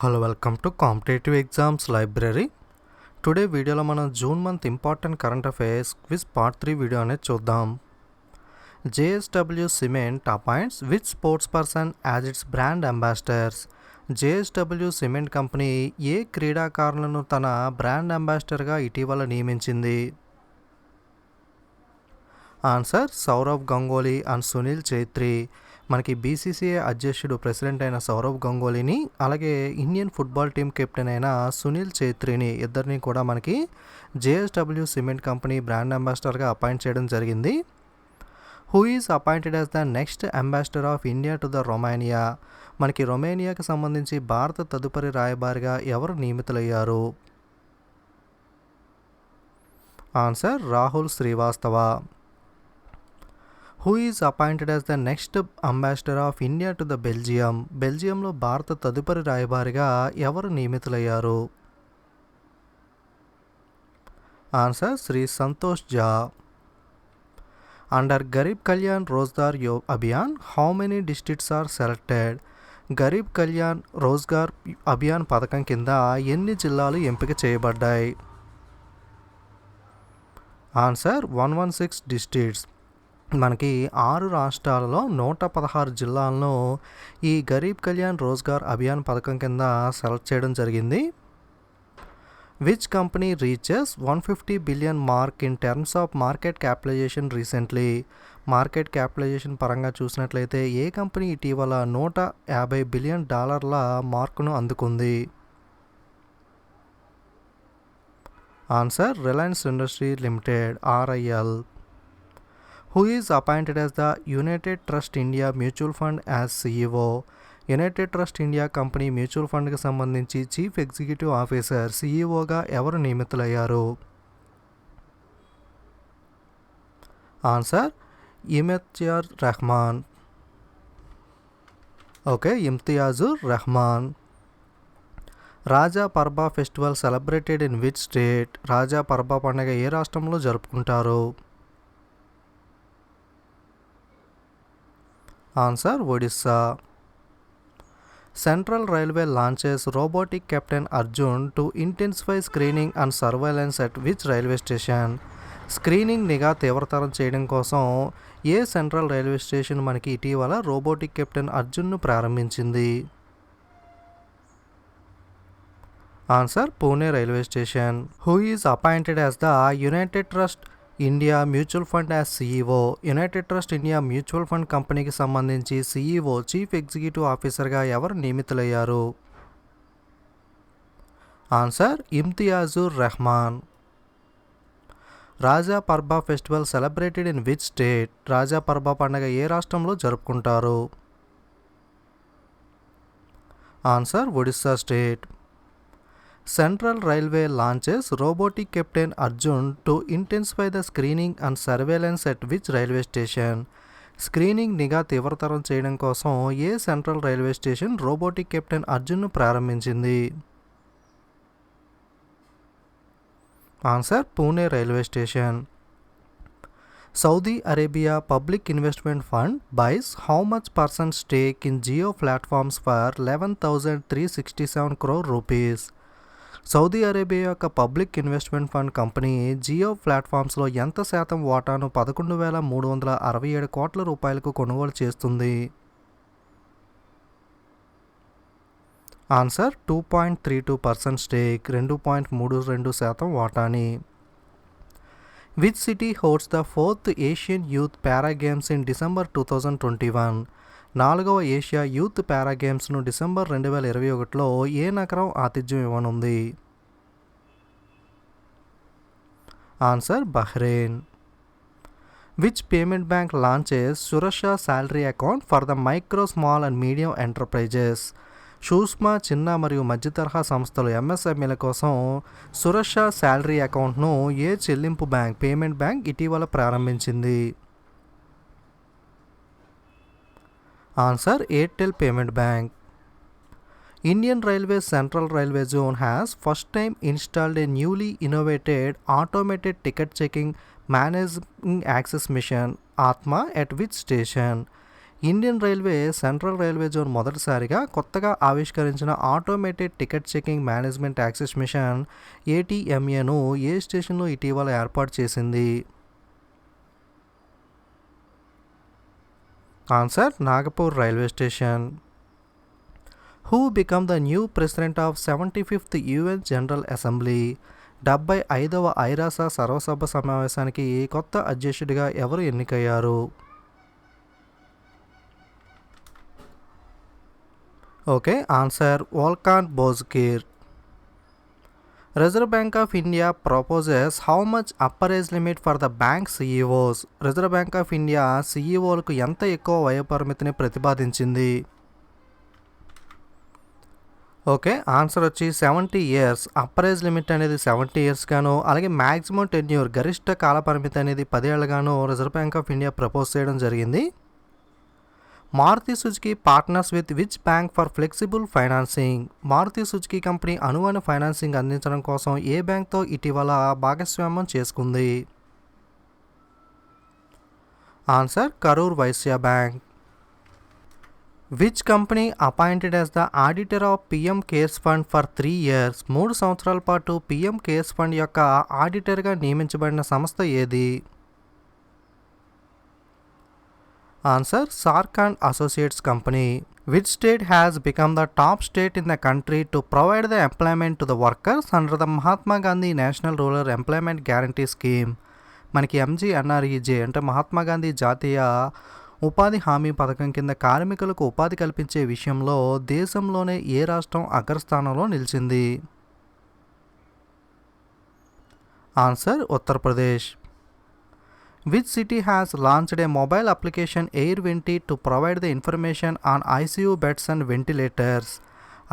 Hello welcome to competitive exams library. Today వీడియోలో మనం June month important current affairs quiz part 3 video అనేది చూద్దాం. JSW cement appoints which sports person as its brand ambassadors. JSW cement company ఏ క్రీడాకారులను తన brand అంబాసిడర్గా ఇటీవల నియమించింది? Answer Sourav Ganguly and Sunil Chhetri. మనకి బీసీసీఐ అధ్యక్షుడు ప్రెసిడెంట్ అయిన సౌరవ్ గంగూలీని, అలాగే ఇండియన్ ఫుట్బాల్ టీం కెప్టెన్ అయిన సునీల్ ఛేత్రిని ఇద్దరిని కూడా మనకి జేఎస్డబ్ల్యూ సిమెంట్ కంపెనీ బ్రాండ్ అంబాసిడర్గా అపాయింట్ చేయడం జరిగింది. Who is appointed as the next ambassador of India to the Romania. మనకి రొమేనియాకి సంబంధించి భారత తదుపరి రాయబారిగా ఎవరు నియమితులయ్యారు? Answer Rahul Shrivastava. Who is appointed as the next ambassador of India to the Belgium. బెల్జియంలో భారత తదుపరి రాయబారిగా ఎవరు నియమితులయ్యారు? Answer Shri Santosh Jha. Under Garib Kalyan Rozgar Abhiyan how many districts are selected. Garib Kalyan Rozgar Abhiyan పథకం కింద ఎన్ని జిల్లాలు ఎంపిక చేయబడ్డాయి? Answer 116 districts. మనకి 6 రాష్ట్రాలలో 116 జిల్లాలను ఈ గరీబ్ కళ్యాణ్ రోజ్గార్ అభియాన్ పథకం కింద సెలెక్ట్ చేయడం జరిగింది. Which company reaches 150 billion mark in terms of market capitalisation recently. Market capitalisation పరంగా చూసినట్లయితే ఏ కంపెనీ ఇటీవల $150 బిలియన్ మార్కును అందుకుంది? Answer Reliance Industry Limited RIL. Who is appointed as the United Trust India mutual fund as CEO. United Trust India company mutual ఫండ్కి సంబంధించి chief executive officer CEOగా ఎవరు నియమితులయ్యారు? Answer Imtiaz Rehman. Imtiazur Rehman. Raja Parba festival celebrated in which state. రాజా పర్బా పండుగ ఏ రాష్ట్రంలో జరుపుకుంటారు? Answer Odisha. Central railway launches robotic captain Arjun to intensify screening and surveillance at which railway station. Screening నిఘా తీవ్రతరం చేయడం కోసం ఏ సెంట్రల్ రైల్వే స్టేషన్ మనకి ఇటీవల రోబోటిక్ కెప్టెన్ అర్జున్ను ప్రారంభించింది? Answer Pune railway station. Who is appointed as the United Trust India mutual fund as CEO. United Trust India mutual fund కంపెనీకి సంబంధించి CEO చీఫ్ ఎగ్జిక్యూటివ్ ఆఫీసర్గా ఎవరు నియమితులయ్యారు? Answer Imtiazur Rehman. Raja Parba festival celebrated in which state. రాజా పర్బా పండుగ ఏ రాష్ట్రంలో జరుపుకుంటారు? Answer Odisha state. Central railway launches robotic captain Arjun to intensify the screening and surveillance at which railway station. Screening నిఘా తీవ్రతరం చేయడం కోసం ఏ central railway station robotic captain అర్జున్ను ప్రారంభించింది? Answer Pune railway station. Saudi Arabia public investment fund buys how much percent stake in Jio platforms for 11,367 crore rupees. Saudi Arabia యొక్క public investment fund company Jio ప్లాట్ఫామ్స్లో ఎంత శాతం వాటాను 11,367 కోట్ల రూపాయలకు కొనుగోలు చేస్తుంది? ఆన్సర్ 2.32% స్టేక్, 2.32% వాటాని. Which city hosts the 4th Asian youth para games in December 2021. 4వ ఏషియా యూత్ పారా గేమ్స్ను డిసెంబర్ 2021లో ఏ నగరం ఆతిథ్యం ఇవ్వనుంది? Answer Bahrain. Which payment bank launches Suraksha salary account for the micro small and medium enterprises. సూక్ష్మ చిన్న మరియు మధ్య తరహా సంస్థలు MSMEల కోసం సురక్ష శాలరీ అకౌంట్ను ఏ చెల్లింపు బ్యాంక్ పేమెంట్ బ్యాంక్ ఇటీవల ప్రారంభించింది? Answer Airtel payment bank. Indian railways central railway zone has first time installed a newly innovated automated ticket checking managing access machine Atma at which station. Indian railway central railway zone మొదటిసారిగా కొత్తగా ఆవిష్కరించిన automated ticket checking management access machine ఏటీఎంఏను ఏ స్టేషన్లో ఇటీవల ఏర్పాటు చేసింది? Answer Nagpur railway station. Who become the new president of 75th UN general assembly? 75వ ఐరాస సర్వసభ సమావేశానికి కొత్త అధ్యక్షుడిగా ఎవరు ఎన్నికయ్యారు? Okay, answer Volkan Bozkir. Reserve Bank of India proposes how much upper age limit for the bank CEOs? Reserve Bank of India సిఈఓలకు ఎంత ఎక్కువ వయోపరిమితిని ప్రతిపాదించింది? ఓకే, ఆన్సర్ వచ్చి 70 ఇయర్స్. అప్పర్ ఏజ్ లిమిట్ అనేది 70 ఇయర్స్ గాను, అలాగే మ్యాక్సిమం టెన్యూర్ గరిష్ట కాల పరిమితి అనేది 10 ఏళ్ళగాను Reserve Bank of India propose చేయడం జరిగింది. Maruti Suzuki partners with which bank for flexible financing? Maruti Suzuki company అనువైన ఫైనాన్సింగ్ అందించడం కోసం ఏ బ్యాంక్తో ఇటీవల భాగస్వామ్యం చేసుకుంది? Answer Karur Vysya bank. Which company appointed as the auditor of PM CARES fund for 3 years? 3 సంవత్సరాల పాటు పిఎం కేర్స్ ఫండ్ యొక్క ఆడిటర్గా నియమించబడిన సంస్థ ఏది? Answer SAARC and associates company. Which state has become the top state in the country to provide the employment to the workers under the Mahatma Gandhi national rural employment guarantee scheme? మనకి ఎంజీఎన్ఆర్ఈజే అంటే మహాత్మా గాంధీ జాతీయ ఉపాధి హామీ పథకం కింద కార్మికులకు ఉపాధి కల్పించే విషయంలో దేశంలోనే ఏ రాష్ట్రం అగ్రస్థానంలో నిలిచింది? Answer Uttar Pradesh. Which city has launched a mobile application Air Venti to provide the information on ICU beds and ventilators?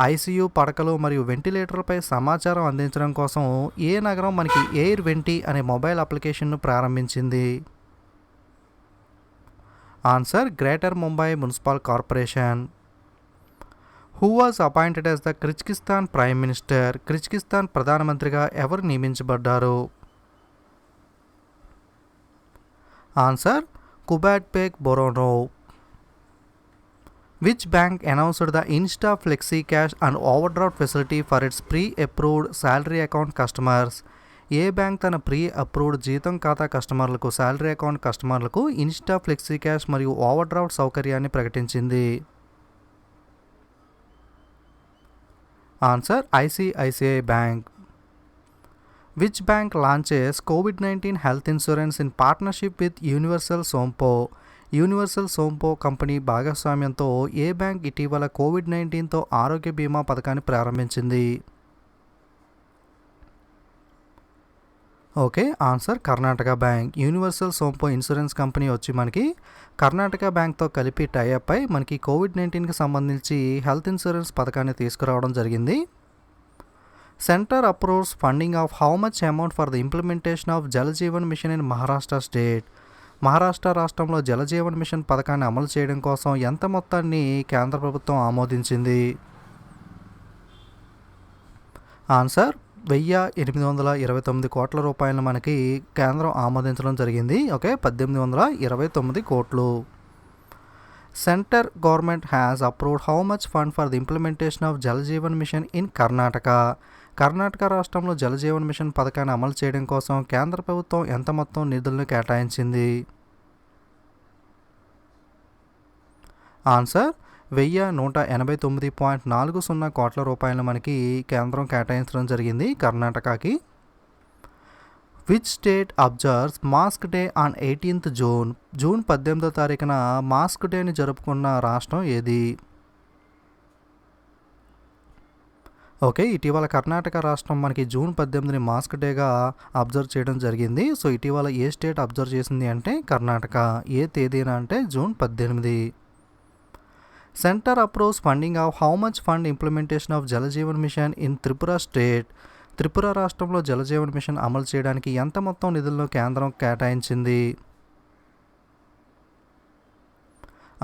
ICU పడకలు మరియు వెంటిలేటర్లపై సమాచారం అందించడం కోసం ఏ నగరం మనకి ఎయిర్ వెంటి అనే మొబైల్ అప్లికేషన్ను ప్రారంభించింది? Answer Greater Mumbai municipal corporation. Who was appointed as the Kyrgyzstan prime minister? Kyrgyzstan ప్రధానమంత్రిగా ఎవరు నియమించబడ్డారు? Answer Kubatbek Boronov. Which bank announced the insta flexi cash and overdraft facility for its pre approved salary account customers? ఏ బ్యాంక్ తన pre approved జీతం ఖాతా కస్టమర్లకు salary account కస్టమర్లకు ఇన్స్టా ఫ్లెక్సీ క్యాష్ మరియు ఓవర్ డ్రాఫ్ట్ సౌకర్యాన్ని ప్రకటించింది? Answer ICICI bank. Which bank launches కోవిడ్-19 health insurance in partnership with Universal Sompo? Universal Sompo company భాగస్వామ్యంతో ఏ బ్యాంక్ ఇటీవల కోవిడ్-19తో ఆరోగ్య బీమా పథకాన్ని ప్రారంభించింది? Okay, answer Karnataka bank. Universal Sompo insurance company వచ్చి మనకి కర్ణాటక బ్యాంక్తో కలిపి టైఅప్ అయి మనకి కోవిడ్-19కి సంబంధించి హెల్త్ ఇన్సూరెన్స్ పథకాన్ని తీసుకురావడం జరిగింది. Centre approves funding of how much amount for the implementation of Jal Jeevan mission in Maharashtra state? Maharashtra రాష్ట్రంలో జల జీవన్ మిషన్ పథకాన్ని అమలు చేయడం కోసం ఎంత మొత్తాన్ని కేంద్ర ప్రభుత్వం ఆమోదించింది? ఆన్సర్ 1,829 కోట్ల రూపాయలను మనకి కేంద్రం ఆమోదించడం జరిగింది. ఓకే, 1,829 కోట్లు. Centre government has approved how much fund for the implementation of Jal Jeevan mission in Karnataka? Karnataka రాష్ట్రంలో జల జీవన్ మిషన్ పథకాన్ని అమలు చేయడం కోసం కేంద్ర ప్రభుత్వం ఎంత మొత్తం నిధులను కేటాయించింది? ఆన్సర్ 1,189.40 కోట్ల రూపాయలు మనకి కేంద్రం కేటాయించడం జరిగింది కర్ణాటకకి. Which state observes mask day on 18th June? June 18వ తారీఖున మాస్క్ డేని జరుపుకున్న రాష్ట్రం ఏది? ఓకే, ఇటీవల కర్ణాటక రాష్ట్రం మనకి జూన్ 18ని మాస్క్ డేగా అబ్జర్వ్ చేయడం జరిగింది. సో ఇటీవల ఏ స్టేట్ అబ్జర్వ్ చేసింది అంటే కర్ణాటక. ఏ తేదీన అంటే June 18. Centre approves funding of how much fund implementation of Jal Jeevan mission in Tripura state? Tripura రాష్ట్రంలో జల జీవన్ మిషన్ అమలు చేయడానికి ఎంత మొత్తం నిధులను కేంద్రం కేటాయించింది?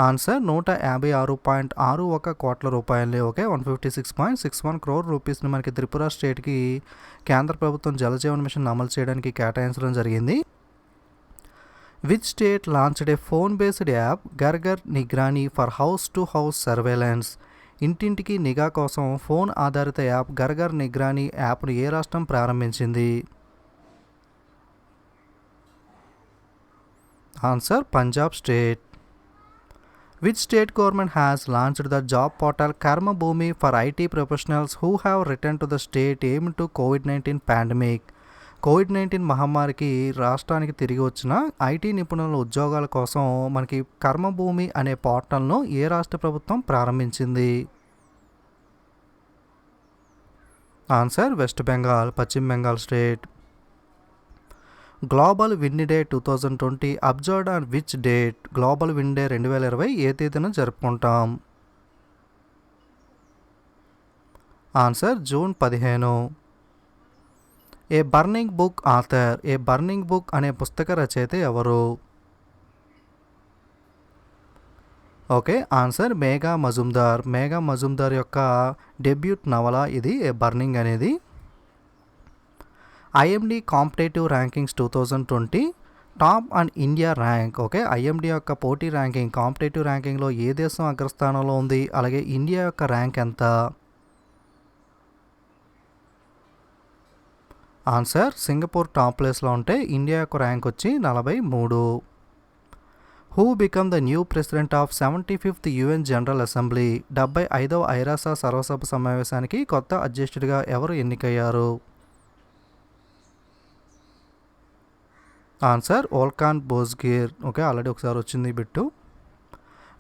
ఆన్సర్ 156.61 కోట్ల రూపాయలు. ఓకే, 156.61 crore రూపీస్ని మనకి త్రిపుర స్టేట్కి కేంద్ర ప్రభుత్వం జల జీవన్ మిషన్ అమలు చేయడానికి కేటాయించడం జరిగింది. Which state launched a phone based app గర్గర్ Nigrani for house to house surveillance? ఇంటింటికి నిఘా కోసం ఫోన్ ఆధారిత యాప్ గర్గర్ నిగ్రానీ యాప్ను ఏ రాష్ట్రం ప్రారంభించింది? Answer Punjab state. Which state government has launched the job portal Karma Bhoomi for IT professionals who have returned to the state aimed to COVID-19 pandemic? కోవిడ్-19 మహమ్మారికి రాష్ట్రానికి తిరిగి వచ్చిన ఐటీ నిపుణుల ఉద్యోగాల కోసం మనకి కర్మభూమి అనే పోర్టల్ను ఏ రాష్ట్ర ప్రభుత్వం ప్రారంభించింది? ఆన్సర్ వెస్ట్ బెంగాల్, పశ్చిమ Bengal state. Global wind day 2020 observed on which date? Global wind day 2020 ఏ తేదీన జరుపుకుంటాం? Answer June 15. A burning book author? A burning book అనే పుస్తక రచయిత ఎవరు? Okay, answer Megha Majumdar. మేఘా మజుందార్ యొక్క డెబ్యూట్ నవల ఇది ఏ బర్నింగ్ అనేది. IMD competitive rankings 2020 top and India rank. Okay, IMD యొక్క పోటీ ర్యాంకింగ్ కాంపిటేటివ్ ర్యాంకింగ్లో ఏ దేశం అగ్రస్థానంలో ఉంది, అలాగే ఇండియా యొక్క ర్యాంక్ ఎంత? ఆన్సర్ సింగపూర్ టాప్ ప్లేస్లో ఉంటే ఇండియా యొక్క ర్యాంక్ వచ్చి 43. Who become the new president of 75th UN general assembly? 75వ ఐరాస సర్వసభ సమావేశానికి కొత్త అధ్యక్షుడిగా ఎవరు ఎన్నికయ్యారు? Answer Volkan Bozkir. Okay, already ఒకసారి వచ్చింది ఈ bit.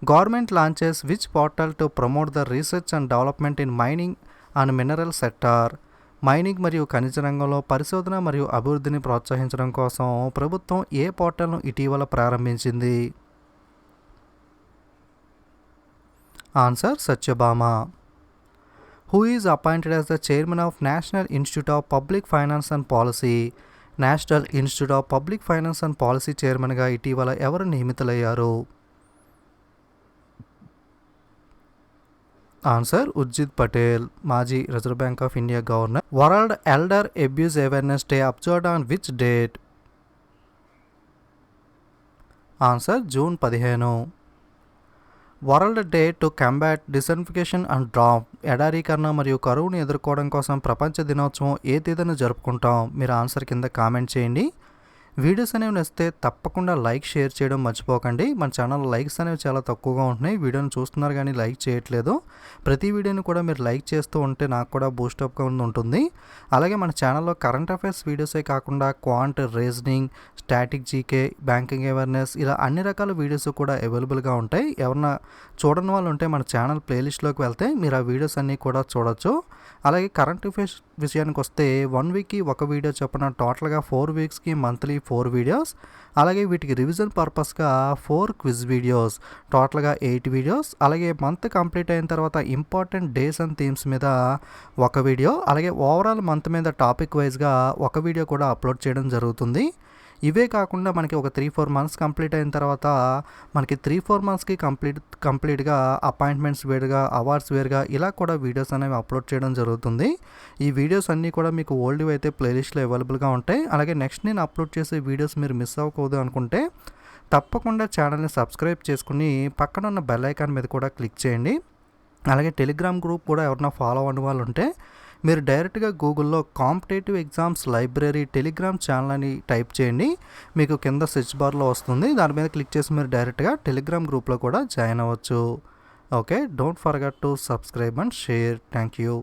Government launches which portal to promote the research and development in mining and mineral sector? Mining మరియు ఖనిజ రంగంలో పరిశోధన మరియు అభివృద్ధిని ప్రోత్సహించడం కోసం ప్రభుత్వం ఏ పోర్టల్ను ఇటీవల ప్రారంభించింది? Answer Satyabhama. Who is appointed as the chairman of National Institute of Public Finance and Policy? National Institute of Public Finance and Policy చైర్మన్గా ఇటీవల ఎవరు నియమితులయ్యారు? ఆన్సర్ ఉర్జిత్ పటేల్, మాజీ Reserve Bank of India governor. World elder abuse awareness day observed on which date? Answer June 15. World day to combat desertification and drop. ఎడారీకరణ మరియు కరువును ఎదుర్కోవడం కోసం ప్రపంచ దినోత్సవం ఏ తేదీన జరుపుకుంటాం? మీరు ఆన్సర్ కింద కామెంట్ చేయండి. వీడియోస్ అనేవి నచ్చితే తప్పకుండా లైక్ షేర్ చేయడం మర్చిపోకండి. మన ఛానల్ లైక్స్ అనేవి చాలా తక్కువగా ఉంటున్నాయి. వీడియోని చూస్తున్నారు కానీ లైక్ చేయట్లేదు. ప్రతి వీడియోని కూడా మీరు లైక్ చేస్తూ ఉంటే నాకు కూడా బూస్టప్గా ఉంటుంది. అలాగే మన ఛానల్లో కరెంట్ అఫైర్స్ వీడియోసే కాకుండా quant, reasoning, static GK, banking awareness ఇలా అన్ని రకాల వీడియోస్ కూడా అవైలబుల్గా ఉంటాయి. ఎవరన్నా చూడని వాళ్ళు ఉంటే మన ఛానల్ ప్లేలిస్ట్లోకి వెళ్తే మీరు ఆ వీడియోస్ అన్నీ కూడా చూడొచ్చు. అలాగే కరెంట్ అఫైర్స్ విషయానికి వస్తే 1 వీక్కి ఒక వీడియో చొప్పున టోటల్గా 4 వీక్స్కి మంత్లీ 4 వీడియోస్, అలాగే వీటికి రివిజన్ పర్పస్గా 4 క్విజ్ వీడియోస్, టోటల్గా 8 వీడియోస్, అలాగే మంత్ కంప్లీట్ అయిన తర్వాత ఇంపార్టెంట్ డేస్ అండ్ థీమ్స్ మీద ఒక వీడియో, అలాగే ఓవరాల్ మంత్ మీద టాపిక్ వైజ్గా ఒక వీడియో కూడా అప్లోడ్ చేయడం జరుగుతుంది. ఇవే కాకుండా మనకి ఒక 3-4 మంత్స్ కంప్లీట్ అయిన తర్వాత మనకి 3-4 మంత్స్కి కంప్లీట్గా అపాయింట్మెంట్స్ వేరుగా, అవార్డ్స్ వేరుగా ఇలా కూడా వీడియోస్ అనేవి అప్లోడ్ చేయడం జరుగుతుంది. ఈ వీడియోస్ అన్నీ కూడా మీకు ఓల్డ్ అయితే ప్లేలిస్ట్లో అవైలబుల్గా ఉంటాయి. అలాగే నెక్స్ట్ నేను అప్లోడ్ చేసే వీడియోస్ మీరు మిస్ అవ్వకూడదు అనుకుంటే తప్పకుండా ఛానల్ని సబ్స్క్రైబ్ చేసుకుని పక్కన ఉన్న బెల్ ఐకాన్ మీద కూడా క్లిక్ చేయండి. అలాగే టెలిగ్రామ్ గ్రూప్ కూడా ఎవరైనా ఫాలో అవ్వని వాళ్ళు ఉంటే మీరు డైరెక్ట్గా గూగుల్లో competitive exams library Telegram channel అని టైప్ చేయండి. మీకు కింద సెర్చ్ బార్లో వస్తుంది. దాని మీద క్లిక్ చేసి మీరు డైరెక్ట్గా టెలిగ్రామ్ గ్రూప్లో కూడా జాయిన్ అవ్వచ్చు. Okay, don't forget to subscribe and share. Thank you.